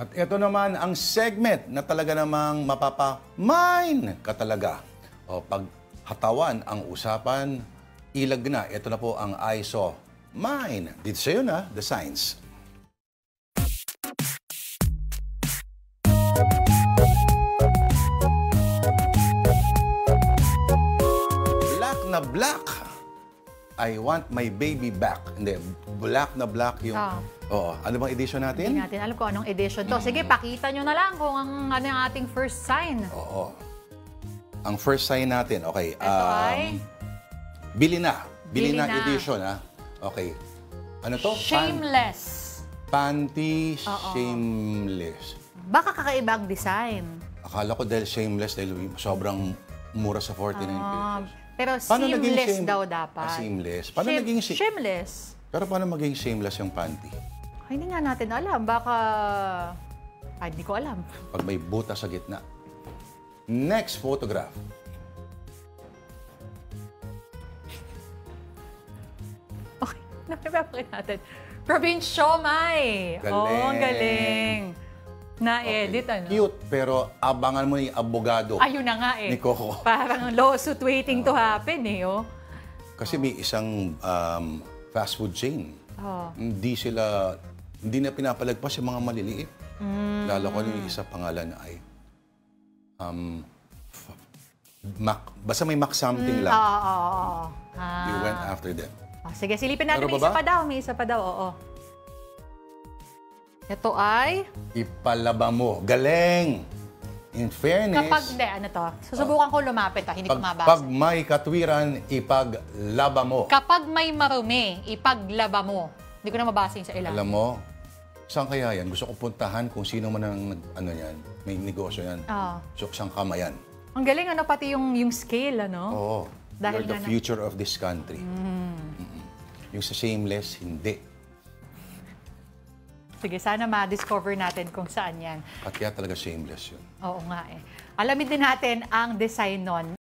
At ito naman ang segment na talaga namang mapapa-mine ka talaga. O pag hatawan ang usapan, ilag na. Ito na po ang ISO Mine. Dito sa'yo na, The Signs. Black na black. I want my baby back. Hindi, black na black yung... Oo. Ano bang edition natin? Hindi natin alam kung anong edition to. Sige, pakita nyo na lang kung ano yung ating first sign. Oo. Ang first sign natin, okay. Ito ay? Bili na. Bili na Bili na. edition, ha? Okay. Ano to? Shameless. Panty Oo. Shameless. Baka kakaibang design. Akala ko dahil shameless, dahil sobrang mura sa 49 pesos. Pero Paano naging seamless shame- daw dapat. seamless? Paano naging shameless? Pero paano maging shameless yung panty? Ay, hindi nga natin alam. Baka... Ay, hindi ko alam. Pag may buta sa gitna. Next photograph. Okay, napapakit natin. Province Siomai. Galing. Oo, ang galing. Na-edit, ano? Cute, pero abangan mo yung abogado Ayun na nga eh. ni Coco. Parang lawsuit waiting to happen eh, oh. Kasi may isang fast food chain. Oh. Hindi na pinapalagpas yung mga maliliit. Lalo ko yung isa pangalan ay basta may Mac something lang. Oo. You went after them. Oh, sige, silipin natin. Meron May ba isa ba? pa daw. May isa pa daw, oo. Ito ay... Ipalaba mo. Galing! In fairness, Kapag, hindi, ano to? Susubukan ko lumapit, hindi ko mabasa. pag may katwiran, ipaglaba mo. Kapag may marumi, ipaglaba mo. Hindi ko na mabasa yung sa ilan. Alam mo, saan kaya yan? Gusto ko puntahan kung sino man ang yan, may negosyo yan. Oo. So, saan kama yan? Ang galing, ano, pati yung scale, ano? Oo. Dahil You're the nga future of this country. Yung sa shameless, hindi. Sige, sana ma-discover natin kung saan yan. At kaya talaga shameless yun. Oo nga eh. Alamin din natin ang design nun.